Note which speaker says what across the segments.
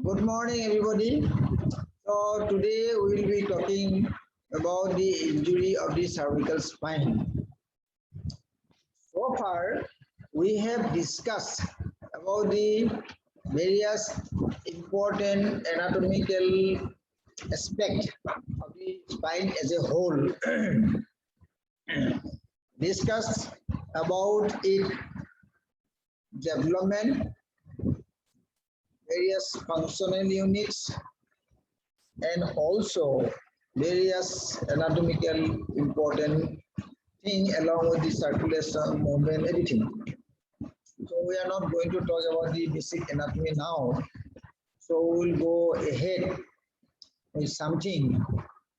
Speaker 1: Good morning, everybody. So today we will be talking about the injury of the cervical spine. So far, we have discussed about the various important anatomical aspects of the spine as a whole. Discussed about its development, various functional units, and also various anatomical important thing along with the circulation, movement, everything. So we are not going to talk about the basic anatomy now. So we'll go ahead with something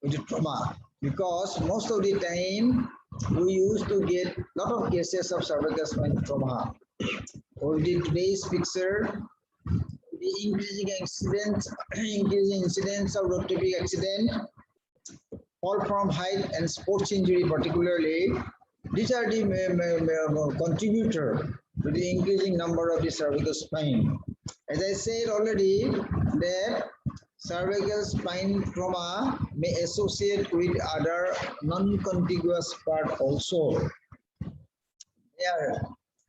Speaker 1: with the trauma, because most of the time we used to get a lot of cases of cervical spine trauma. With today's picture, the increasing incidence of rotatic accident, fall from height, and sports injury particularly, these are the contributor to the increasing number of the cervical spine. As I said already, that cervical spine trauma may associate with other non-contiguous part also. There,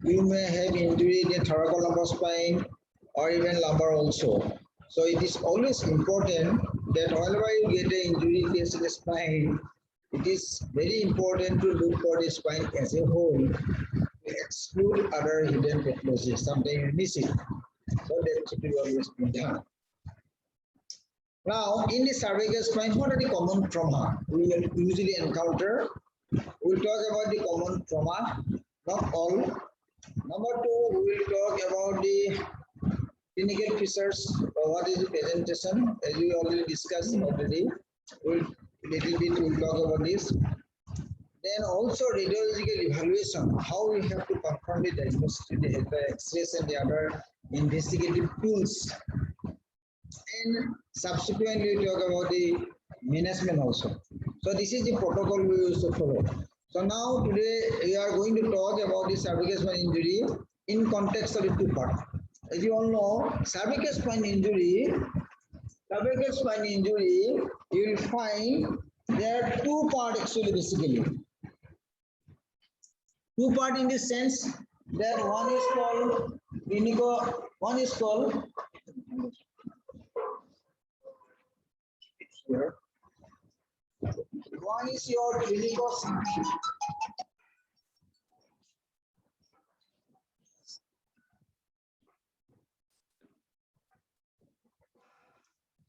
Speaker 1: you may have injury in the thoracic lumbar spine or even lumbar also. So it is always important that whenever you get an injury case in the spine, it is very important to look for the spine as a whole, to exclude other hidden pathologies. Sometimes you miss it. So that should be always be done. Now, in the cervical spine, what are the common trauma we usually encounter? We'll talk about the common trauma, not all. Number two, we will talk about the clinical features. What is the presentation? As we already discussed already, we'll talk about this. Then also radiological evaluation, how we have to confirm the diagnosis with the X-rays and the other investigative tools. And subsequently we talk about the management also. So this is the protocol we used to follow. So now today we are going to talk about the cervical spine injury in context of the two parts. As you all know, cervical spine injury, you will find there are two parts actually basically. Two parts in the sense that one is called clinical, one is called here. One is your clinical.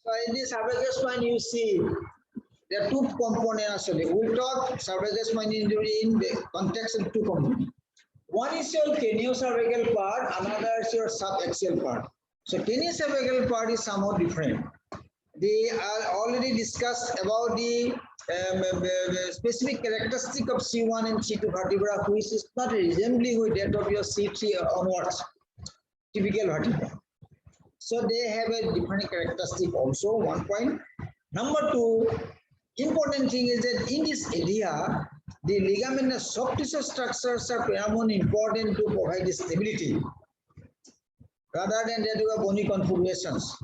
Speaker 1: So in this cervical spine, you see there are two components actually. We'll talk cervical spine injury in the context of two components. One is your teniocervical part, another is your subaxial part. So teniocervical part is somewhat different. They are already discussed about the specific characteristic of C1 and C2 vertebra, which is not resembling with that of your C3 onwards, typical vertebra. So they have a different characteristic also, one point. Number two, important thing is that in this area, the ligament and soft tissue structures are paramount important to provide stability, rather than that you have bony configurations.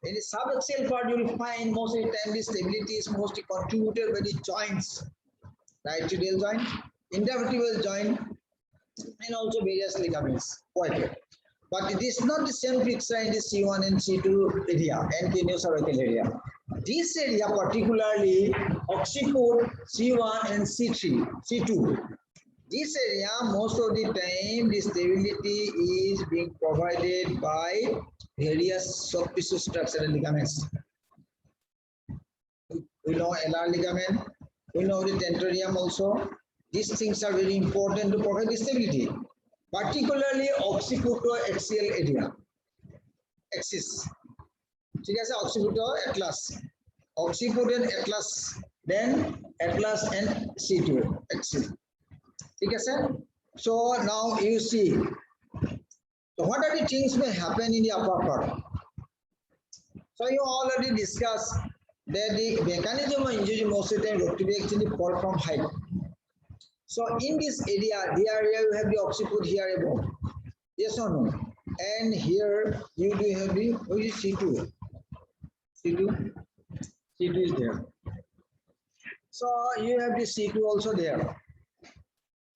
Speaker 1: In the subaxial part, you will find most of the time the stability is mostly contributed by the joints, right tibial joint, intervertebral joint, and also various ligaments. Quite. But it is not the same picture in the C1 and C2 area and teniocervical area. This area particularly occiput C1 and C3, C2. This area, most of the time, the stability is being provided by various soft tissue structural ligaments. We know LR ligament, we know the tentorium also. These things are very important to provide the stability, particularly occipito-axial area, axis. So that's occipito atlas, occiput and atlas, then atlas and C2 axis. Okay, sir? So now you see, so what are the things may happen in the upper part? So you already discussed that the mechanism of injury most of the time rotative actually fall from height. So in this area, the area you have the occiput here above. Yes or no? and here you do have the C2. C2 is there. So you have the C2 also there.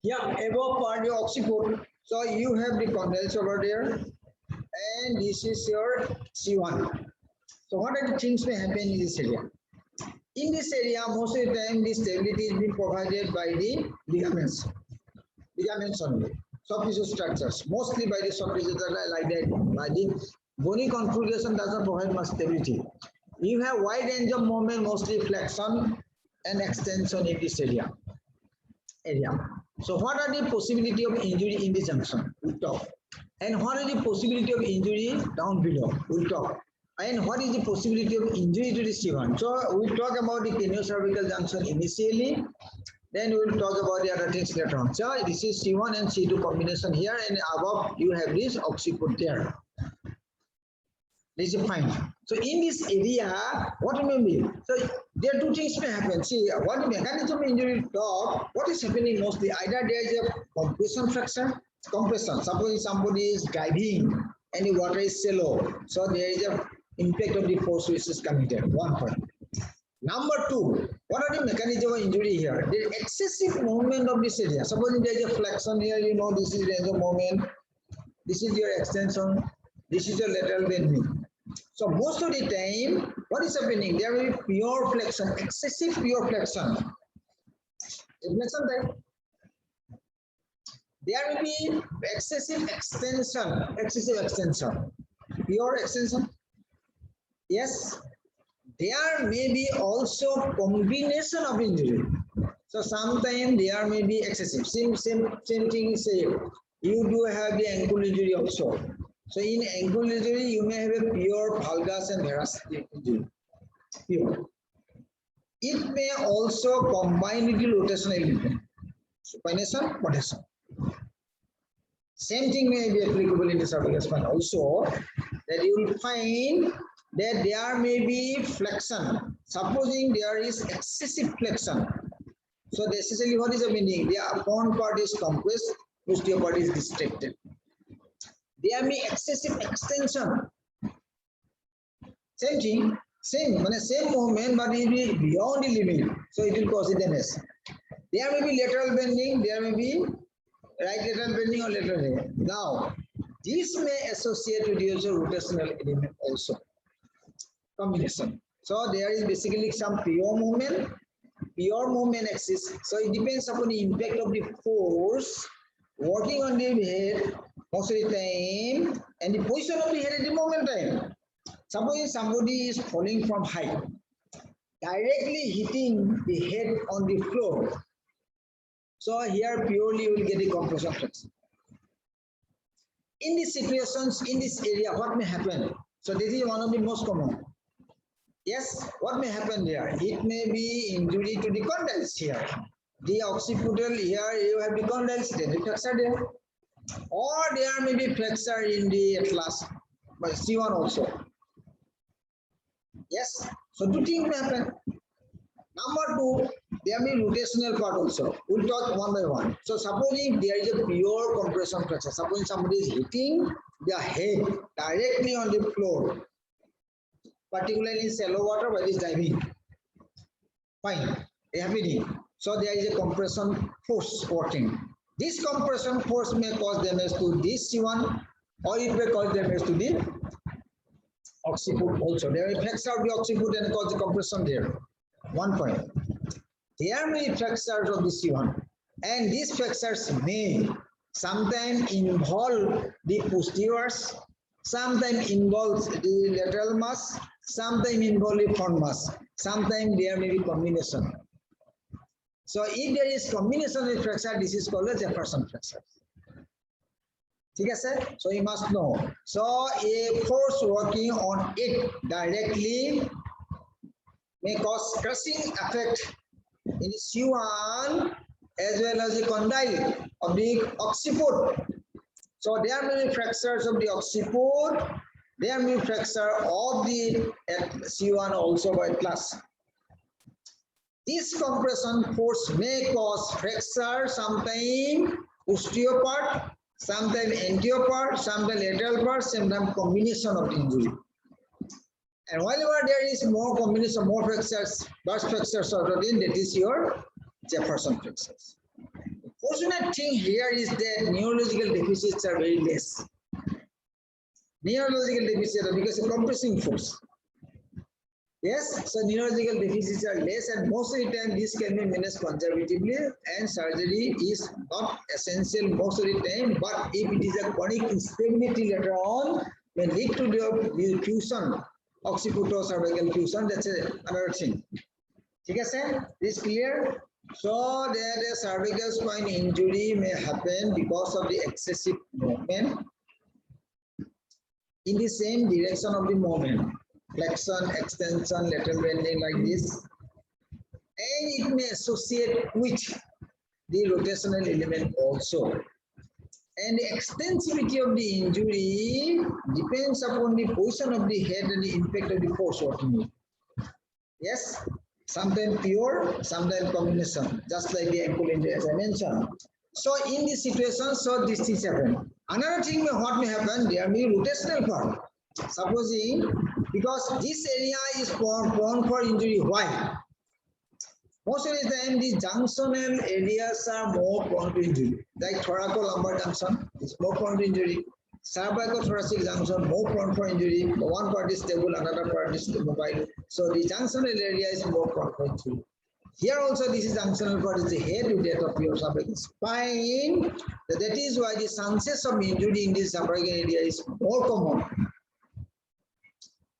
Speaker 1: Yeah, above part your occiput. So you have the condyles over there, and this is your C1. So what are the things may happen in this area? In this area, most of the time, the stability is being provided by the ligaments. Ligaments only. Soft tissue structures, mostly by the soft tissue like that. By the bony configuration does not provide much stability. You have wide range of movement, mostly flexion and extension in this area. So what are the possibility of injury in this junction? We'll talk. And what are the possibility of injury down below? We'll talk. And what is the possibility of injury to the C1? So we'll talk about the craniocervical junction initially. Then we will talk about the other things later on. So this is C1 and C2 combination here, and above you have this occiput there. This is fine. So in this area, what may be? So there are two things may happen. See, what mechanism of injury talk, what is happening mostly? Either there is a compression fracture, compression. Suppose somebody is diving and the water is shallow. So there is a impact of the force which is coming there. 1 point. Number two, what are the mechanism of injury here? There is excessive movement of this area. Suppose there is a flexion here, you know, this is range of movement. This is your extension. This is your lateral bending. So most of the time, what is happening? There will be pure flexion, excessive pure flexion. Flexion type. There will be excessive extension, pure extension. Yes. There may be also combination of injury. So sometimes there may be excessive. Same thing. Say you do have the ankle injury also. So in ankle injury, you may have a pure valgus and varus injury. Pure. It may also combine with the rotational element. Supination, rotation. Same thing may be applicable in the cervical spine also, that you will find that there may be flexion. Supposing there is excessive flexion. So necessarily what is the meaning? The upon part is compressed, posterior part is distracted. There may be excessive extension. Same thing, same movement, but it will be beyond the limit. So it will cause damage. There may be lateral bending, there may be right lateral bending or lateral bending. Now, this may associate with the rotational element also. Combination. So there is basically some pure movement exists. So it depends upon the impact of the force working on the head most of the time and the position of the head at the moment time. Suppose somebody is falling from height, directly hitting the head on the floor. So here purely you will get the compression flexion. In these situations, in this area, what may happen? So this is one of the most common. Yes, what may happen there? It may be injury to the condyles here. The occipital here, you have the condyles, then the flexor there. Or there may be flexor in the atlas, but C1 also. Yes, so two things may happen. Number two, there may be rotational part also. We'll talk one by one. So supposing there is a pure compression fracture, supposing somebody is hitting their head directly on the floor, particularly in shallow water while is diving. Fine, happening. So there is a compression force working. This compression force may cause damage to this C1 or it may cause damage to the occiput also. There will flex out the occiput and cause the compression there. 1 point. There may be flexors of the C1 and these flexors may sometimes involve the posteriors, sometimes involves the lateral mass, sometimes involve the front mass, sometimes there may be combination. So if there is combination with flexor, this is called a Jefferson flexor. Okay, sir? So you must know. So a force working on it directly may cause crushing effect in the C1 as well as the condyle of the occiput. So there may be fractures of the occiput, there may be fracture of the C1 also by plus. This compression force may cause fracture sometime posterior part sometimes anterior part, sometimes lateral part, sometimes combination of the injury. And whenever there is more combination, more fractures, burst fractures already, that is your Jefferson fractures. The fortunate thing here is that neurological deficits are very less. Neurological deficits are because of compressing force. Yes, so neurological deficits are less, and most of the time this can be managed conservatively, and surgery is not essential most of the time. But if it is a chronic instability later on, may lead to the fusion, occipital cervical fusion. That's another thing. Okay, sir, is clear? So that a cervical spine injury may happen because of the excessive movement in the same direction of the movement. Flexion, extension, lateral bending like this, and it may associate with the rotational element also. And the extensivity of the injury depends upon the position of the head and the impact of the force working with. Yes, sometimes pure, sometimes combination, just like the ankle injury as I mentioned. So in this situation, so these things happen. Another thing what may happen, there may be rotational part. Supposing, because this area is prone for injury. Why? Most of the time, the junctional areas are more prone to injury. Like thoracolumbar junction is more prone to injury. Cervical-thoracic junction more prone for injury. One part is stable, another part is mobile. So the junctional area is more prone for injury. Here also, this is junctional part is the head to that of your cervical spine. That is why the chances of injury in this cervical area is more common.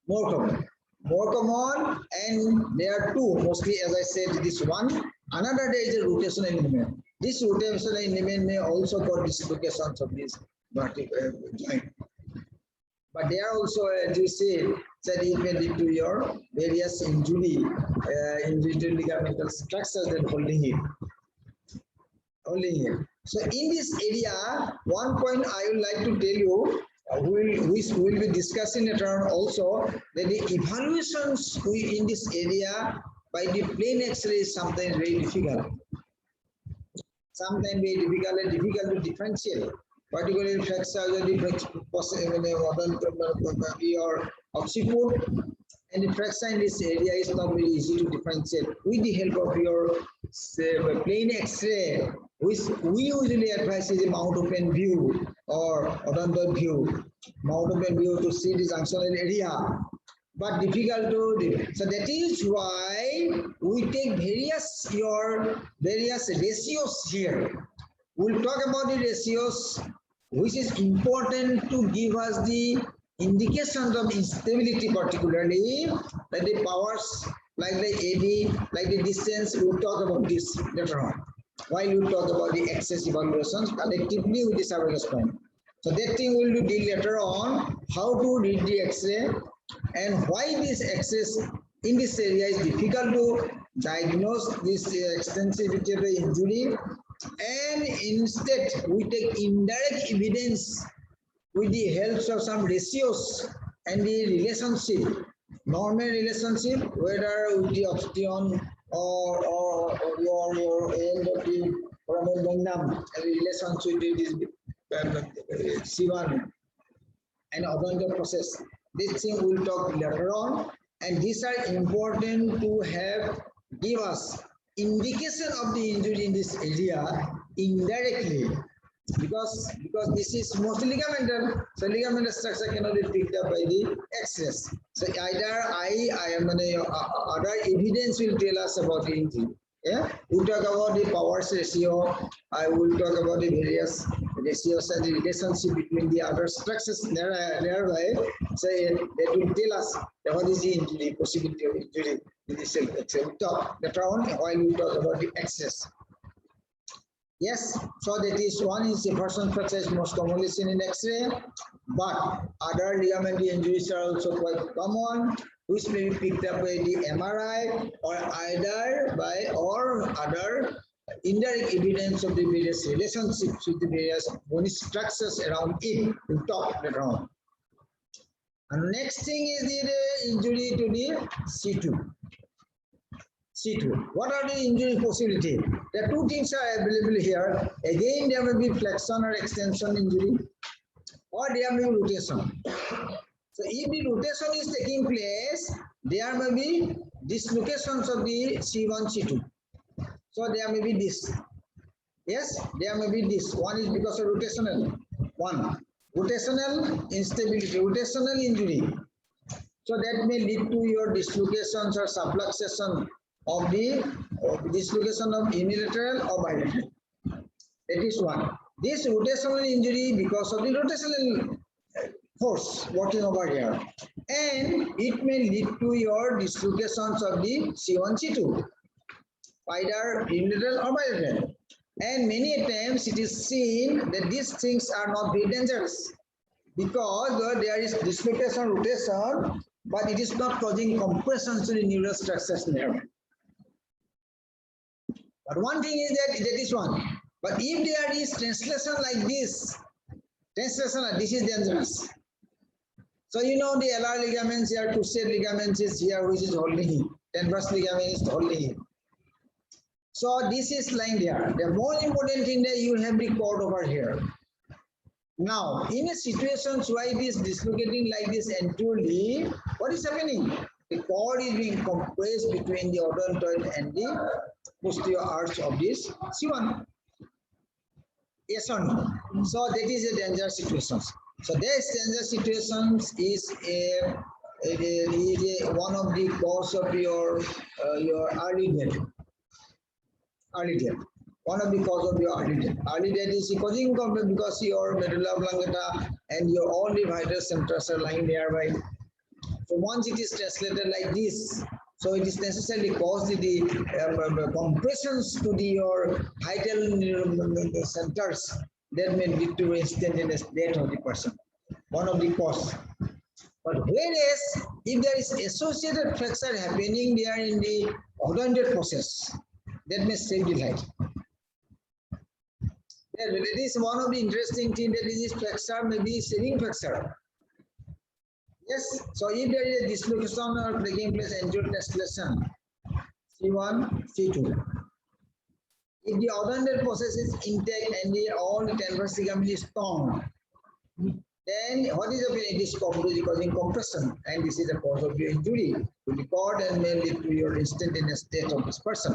Speaker 1: More common, and there are two mostly, as I said, this one. Another there is a rotational element. This rotational element may also cause dislocations of this vertical joint. But there are also, as you say, that it may lead to your various injury to ligamental structures that holding it. So in this area, one point I would like to tell you, we will be discussing later on also, that the evaluations in this area by the plain X-ray is sometimes very difficult. Sometimes very difficult to differentiate. Particularly fracture, your occiput, and the fracture in this area is not very easy to differentiate. With the help of your plain X-ray, which we usually advise is a mount open view or odontoid view, mount open view to see the junctional area, but difficult to do. So that is why we take various ratios here. We'll talk about the ratios, which is important to give us the indications of instability, particularly like the powers, like the AD, like the distance. We'll talk about this later on. While we talk about the access evaluations collectively with the cervical spine. So that thing we'll do later on, how to read the X-ray and why this access in this area is difficult to diagnose this extensivity of the injury, and instead we take indirect evidence with the help of some ratios and the relationship, normal relationship, whether with the osteon or your end of the foramen magnum, and the relationship with this C1 and odontal process. This thing we'll talk later on, and these are important to give us indication of the injury in this area indirectly, because this is mostly ligamental, so ligamental structure cannot be picked up by the X-rays. So either other evidence will tell us about the injury. Yeah, we'll talk about the powers ratio. I will talk about the various ratios and the relationship between the other structures nearby. So that will tell us what is the injury, possibility of injury in the cell. We'll talk later on while we talk about the access. Yes, so that is one is Jefferson fracture is most commonly seen in X-ray, but other ligamentary injuries are also quite common, which may be picked up by the MRI or either by or other indirect evidence of the various relationships with the various bony structures around it. We'll talk later on. And next thing is the injury to the C2. C2. What are the injury possibility? The two things are available here. Again, there may be flexion or extension injury, or there may be rotation. So if the rotation is taking place, there may be dislocations of the C1, C2. So there may be this. Yes, there may be this. One is because of rotational. One, rotational instability, rotational injury. So that may lead to your dislocations or subluxation of the dislocation of unilateral or bilateral. That is one. This rotational injury because of the rotational force working over here, and it may lead to your dislocations of the C1, C2, either unilateral or bilateral. And many times it is seen that these things are not very dangerous because there is dislocation, rotation, but it is not causing compression to the neural structures nerve. But one thing is that is one. But if there is translation like this, this is dangerous. So you know the LR ligaments here, twisted ligaments is here, which is holding him. Transverse ligament is holding him. So this is lying there. The more important thing that you have the cord over here. Now, in a situation where it is dislocating like this anteriorly, what is happening? The cord is being compressed between the odontoid and the posterior arch of this C1. Yes or no? So that is a danger situation. So this danger situations is one of the cause of your early death. Early death. One of the cause of your early death. Early death is causing problem because your medulla oblongata and your all the vital centers are lying nearby. So once it is translated like this, so it is necessarily caused the compressions to your vital centers that may lead to instantaneous death of the person. One of the cause. But whereas if there is associated fracture happening there in the odontoid process, that may save the life. It is one of the interesting things that this fracture may be saving fracture. Yes, so if there is a dislocation or taking place anterior translation, C1, C2. If the odontoid process is intact and all the transverse ligament is strong, then what is happening? It is causing compression, and this is the cause of your injury to the cord and may lead to your instantaneous death of this person.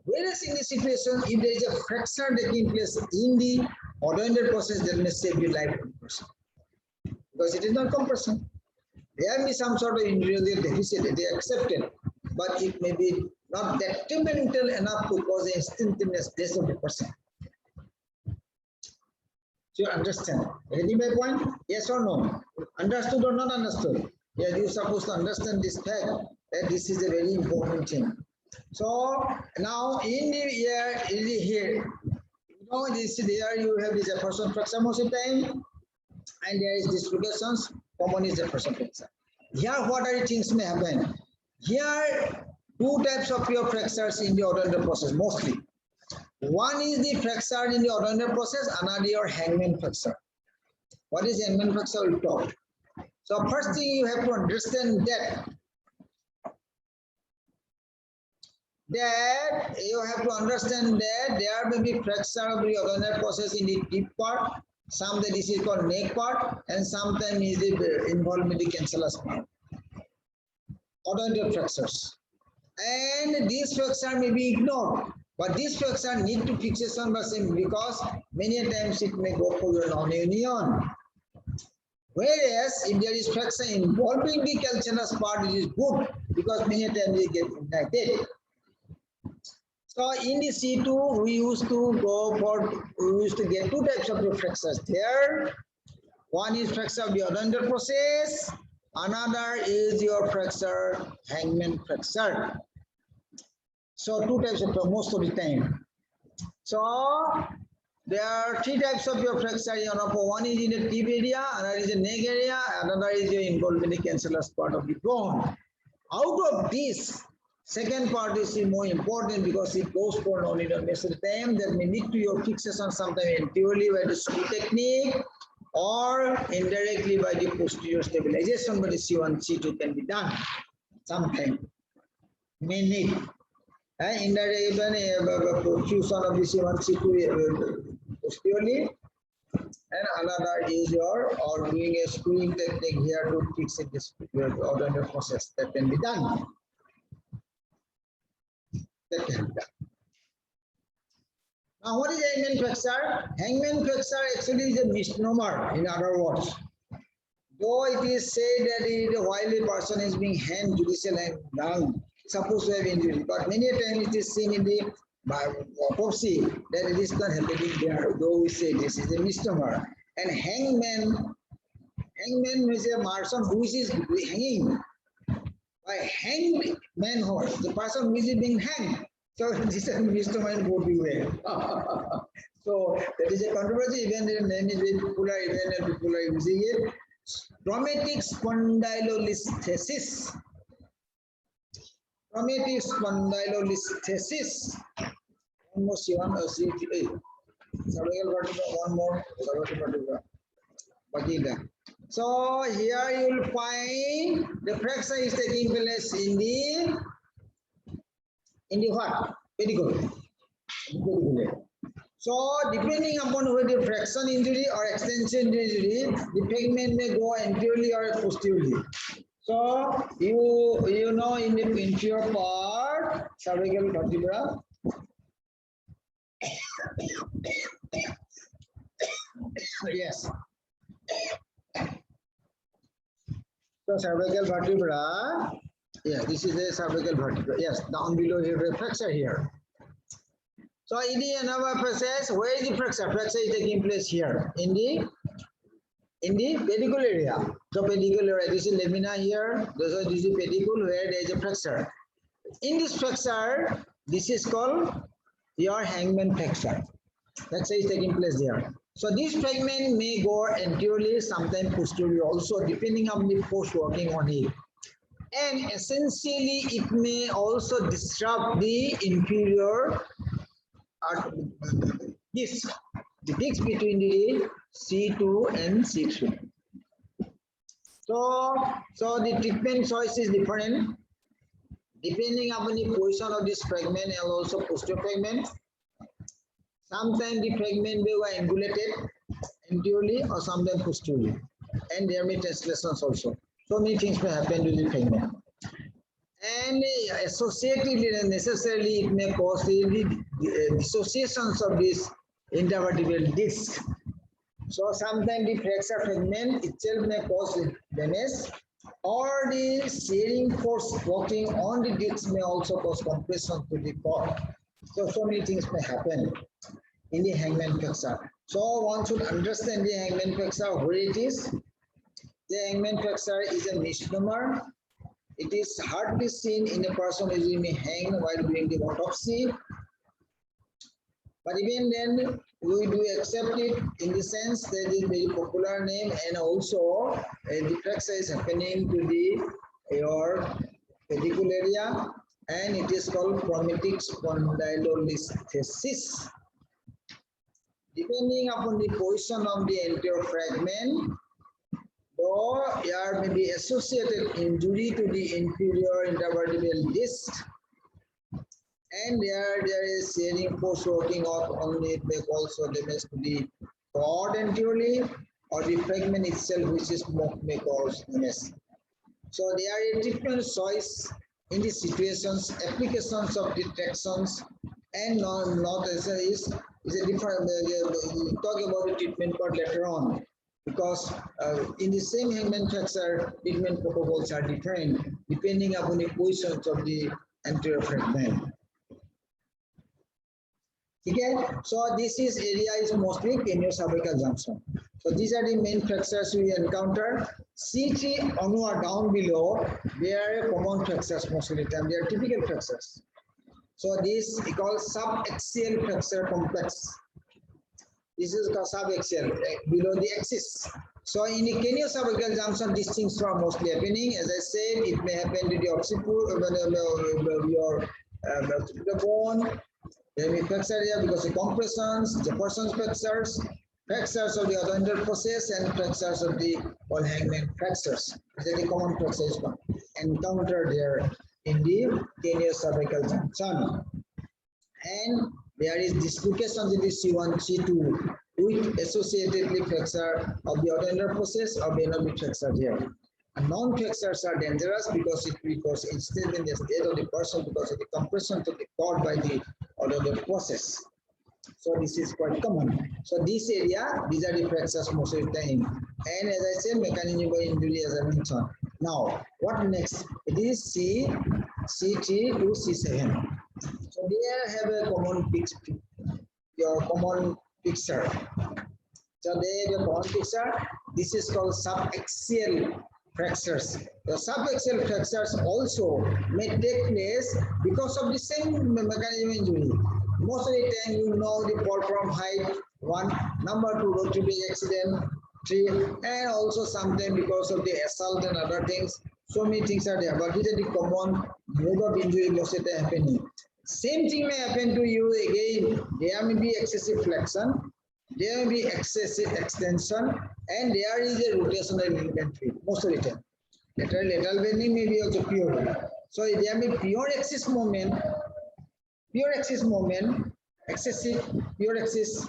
Speaker 1: Whereas in this situation, if there is a fracture taking place in the odontoid process, that may save the life of the person. Because it is not compression. There may be some sort of injury deficit, they are accepted, but it may be not detrimental enough to cause instantaneous death of the person. So you understand? Getting my point? Yes or no? Understood or not understood? Yeah, you're supposed to understand this fact that this is a very important thing. So now in the here, you know, this there you have this Jefferson fracture most of the time, and there is dislocations. Common is Jefferson fracture. Here, what are the things may happen? Here, two types of your fractures in the odontoid process mostly. One is the fracture in the odontoid process, another your hangman fracture. What is hangman fracture? We'll talk. So first thing you have to understand that you have to understand that there may be fracture of the odontoid process in the deep part. Sometimes this is called neck part, and sometimes is involved with the cancellous part. Odontoid fractures, and this fracture may be ignored. But this fracture need to fixation because many times it may go for your non-union. Whereas if there is fracture involving the calcaneus part, it is good because many times they get indicted. So in the C2, we used to get two types of fractures there. One is fracture of the odontoid process, another is your fracture, hangman fracture. So two types of most of the time. So there are three types of your fracture. One is in the tip area, another is the neck area, another is your involved in the cancellous part of the bone. Out of this, second part is more important because it goes for non-linear most of the time. That may lead to your fixation sometime anteriorly by the screw technique or indirectly by the posterior stabilization, but the C1, C2 can be done sometime. may need. Indirectly, even protrusion of this one posteriorly, and another is your or doing a screwing technique here to fix it this ordinary process that can be done. That can be done. Now, what is hangman fracture? Hangman fracture actually is a misnomer, in other words. Though it is said that while a person is being hanged, judicial and hung, supposed to have injury, but many times it is seen in the autopsy that it is not happening there, though we say this is a misnomer. And hangman is a person who is hanging by hanged man horse, the person who is being hanged. So this is a misnomer in both way. So that is a controversy, even the name is very popular, even people are using it. Traumatic spondylolisthesis. Traumatic spondylolisthesis. One more cervical vertebra, one more cervical vertebra. So here you will find the fracture is taking place in the what? Pedicle. So depending upon whether flexion injury or extension injury, the fragment may go anteriorly or posteriorly. So you know in the inferior part, cervical vertebra. Yes. So cervical vertebra. Yes, this is the cervical vertebra. Yes, down below here, the fracture here. So in the another process, where is the fracture? Fracture is taking place here in the pedicle area. So pedicle area, this is lamina here. This is pedicle where there is a fracture. In this fracture, this is called your hangman fracture. Fracture is taking place there. So this fragment may go anteriorly, sometimes posteriorly also, depending on the force working on it. And essentially, it may also disrupt the inferior disc, the disc between the C2 and C3. So the treatment choice is different depending upon the position of this fragment and also posterior fragment. Sometimes the fragment may be angulated anteriorly or sometimes posteriorly, and there may be translations also. So many things may happen to the fragment. And associated necessarily it may cause the dissociations of this intervertebral disc. So sometimes the fracture fragment itself may cause damage, or the shearing force working on the disc may also cause compression to the cord. So many things may happen in the hangman fracture. So one should understand the hangman fracture, where it is. The hangman fracture is a misnomer. It is hardly seen in a person who is being hanged while doing the autopsy. But even then, we do accept it in the sense that it is a very popular name, and also the fracture is happening to your pedicle area, and it is called traumatic spondylolisthesis. Depending upon the position of the anterior fragment, though there may be associated injury to the inferior intervertebral disc, and there is shearing force working out on it, may also damage to the cord anteriorly, or the fragment itself, which is may cause damage. So there are treatment choice in these situations, applications of detractions, and not as is a different. We'll talk about the treatment part later on, because in the same hangman fracture, treatment protocols are different depending upon the positions of the anterior fragment. Okay, so this area is mostly cranioscervical junction. So these are the main fractures we encounter. C3 onward down below, they are common fractures most of the time. They are typical fractures. So this is called subaxial fracture complex. This is called subaxial, below the axis. So in the cranioscervical junction, these things are mostly happening. As I said, it may happen to the occiput, your bone. There may be fracture here because of compressions, Jefferson's fractures, fractures of the adjoining process, and fractures of the hangman fractures. These are the common fractures encountered there in the tenuous cervical junction. And there is dislocation in the C1, C2 with associated fracture of the autoender process or may not be fracture here. And non-fractures are dangerous because instead in the state of the person because of the compression to the cord by the autoender process. So this is quite common. So this area, these are the fractures most of the time. And as I said, mechanism of injury as I mentioned. Now, what next? It is C, C3 to C7. So they have a common picture. Your common picture. So they have a common picture. This is called subaxial fractures. The subaxial fractures also may take place because of the same mechanism injury. Most of the time, you know the fall from height, 1, number 2, road tripping accident, 3, and also sometimes because of the assault and other things. So many things are there, but these are the common mode of injury most of the time happening. Same thing may happen to you again. There may be excessive flexion, there may be excessive extension, and there is a rotational ligament field most of the time. Lateral bending may be also pure. So there may be pure axis movement, excessive pure axis,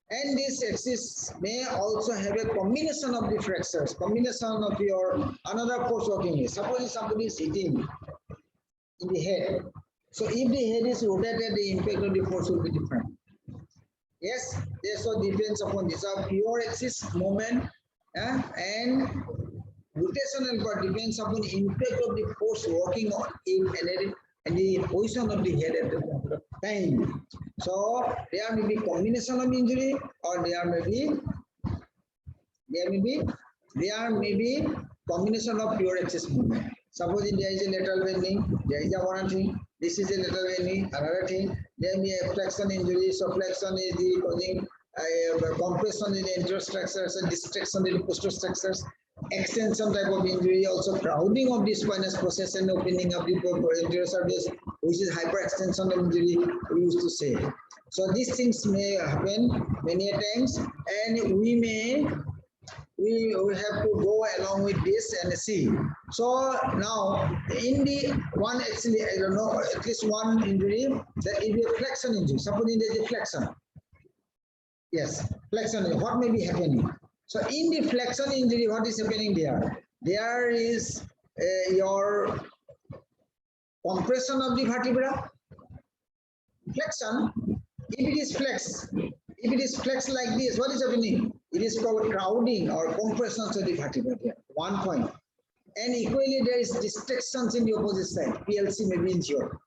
Speaker 1: and this axis may also have a combination of the fractures, combination of your another force working is. Suppose somebody is hitting in the head. So if the head is rotated, the impact of the force will be different. Yes, this all depends upon this. Pure axis movement and rotational part depends upon the impact of the force working on it and the position of the head at the point of time. So there may be combination of injury, or there may be combination of pure axis movement. Suppose there is a lateral bending, there is a one thing. This is a lateral bending, another thing. There may be a flexion injury. So flexion is the causing compression in the anterior structures and distraction in the posterior structures. Extension type of injury, also crowding of the spinous process and opening of the anterior surface, which is hyperextension injury, we used to say. So these things may happen many times, and we have to go along with this and see. So now in the one, actually I don't know, at least one injury that is a flexion injury. Supposing there is a flexion. Yes, flexion. What may be happening? So in the flexion injury, what is happening there? There is your compression of the vertebra. Flexion. If it is flexed like this, what is happening? It is called crowding or compression of the vertebra. One point. And equally, there is distractions in the opposite side. PLC may be injured.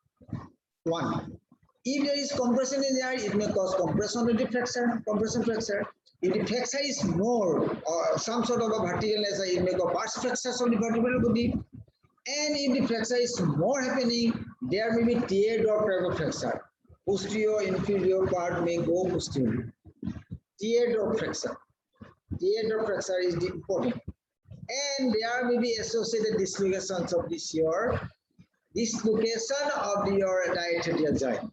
Speaker 1: One. If there is compression in there, it may cause compression of the fracture, compression fracture. If the fracture is more or some sort of a vertical, it may go past fractures of the vertebral body. And if the fracture is more happening, there may be teardrop type of fracture. Posterior, inferior part may go posterior. Teardrop fracture. Teardrop fracture is important. And there may be associated dislocations of this your dislocation of your diatradial joint.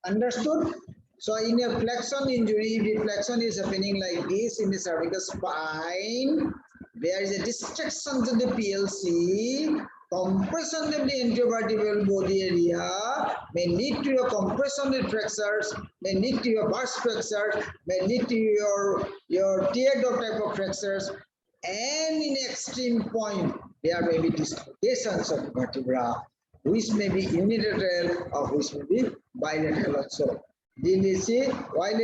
Speaker 1: Understood? So in a flexion injury, the flexion is happening like this in the cervical spine. There is a distraction to the PLC, compression of the intervertebral body area, may lead to a compression of fractures, may lead to a burst fractures, may lead to your teardrop type of fractures, and in extreme point, there may be dislocations of the vertebra, which may be unilateral or which may be bilateral also. Then you see, while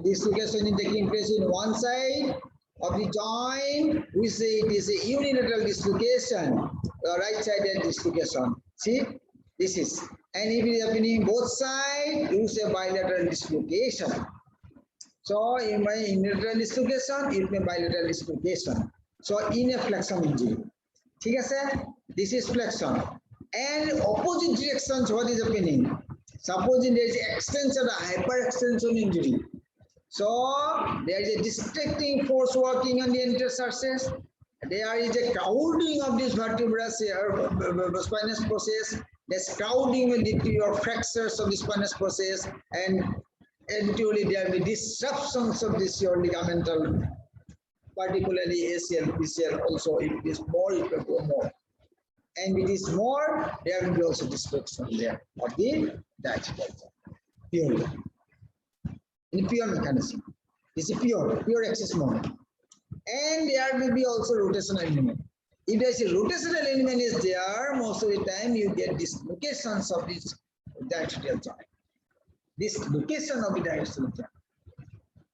Speaker 1: dislocation is taking place in one side of the joint, we say it is a unilateral dislocation, the right-sided dislocation. See, this is. And if it is happening both sides, you say bilateral dislocation. So in my unilateral dislocation, it may bilateral dislocation. So in a flexion injury. Okay, sir? This is flexion. And opposite directions, what is happening? Supposing there is extension, hyperextension injury. So there is a distracting force working on the anterior surface. There is a crowding of this vertebra, spinous process. This crowding will lead to your fractures of the spinous process, and eventually there will be disruptions of this your ligamental, particularly ACL, PCL also. If it is more, it will go more. and it is more, there will be also description there of the diatrial purely in pure mechanism. This is pure axis moment, and there will be also rotational element. If there is a rotational element is there, most of the time you get dislocations of this diatrial joint. Dislocation of the diatrial joint.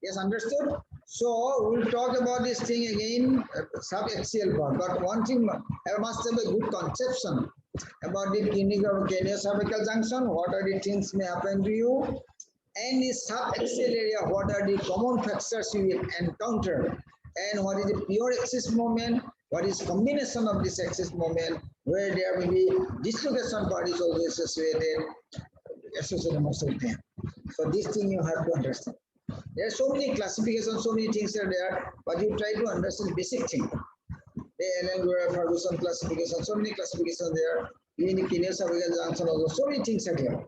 Speaker 1: Yes, understood? So we'll talk about this thing again, subaxial part. But one thing, I must have a good conception about the craniocervical junction. What are the things may happen to you? And the subaxial area, what are the common factors you will encounter? And what is the pure axis moment? What is combination of this axis moment? Where there will be dislocation part is also associated most of the time. So this thing you have to understand. There are so many classifications, so many things are there, but you try to understand basic thing. The Allen Ferguson classification, so many classifications there. Even the craniocervical junction also, so many things are there.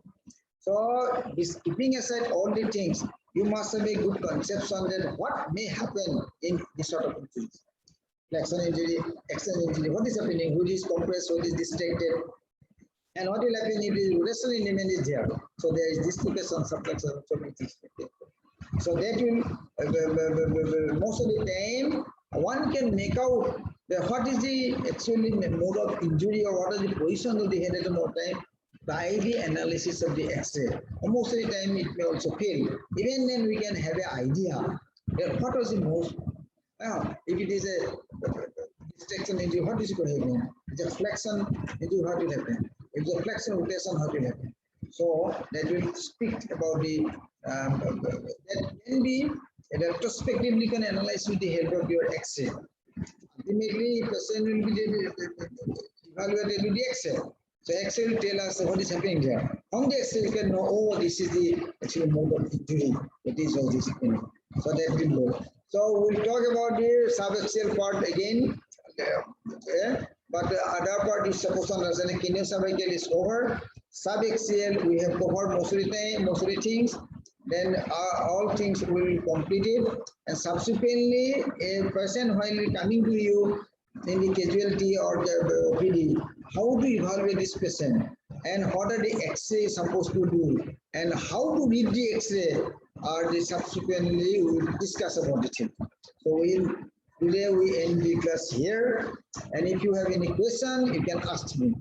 Speaker 1: So keeping aside all the things, you must have a good conception that what may happen in this sort of injuries. Flexion injury, external injury, what is happening, who is compressed, who is distracted, and what will happen if the rotational element is there. So there is dislocation, subflexion, so many things. So that will, most of the time, one can make out what is the actually mode of injury or what is the position of the head at the more time by the analysis of the X-ray. Most of the time it may also fail. Even then we can have an idea that what was the most, if it is a distraction injury, what is going to happen? If it's a flexion injury, what will happen? If it's a flexion rotation, what will happen? So that will speak about the, that can be retrospectively can analyze with the help of your X-ray. Ultimately, person will be evaluated with the X-ray. So X-ray will tell us what is happening there. From the X-ray, you can know, oh, this is the actual mode of injury. It is all this happening. So that will go. So we'll talk about the subaxial part again. But the other part is supposed to understand the craniocervical is over. Subaxial, we have covered most of the things. Then all things will be completed. And subsequently, a person while coming to you in the casualty or the OPD, how to evaluate this patient and what are the X-ray supposed to do and how to read the X-ray are the subsequently we will discuss about the thing. So today we end the class here, and if you have any question, you can ask me.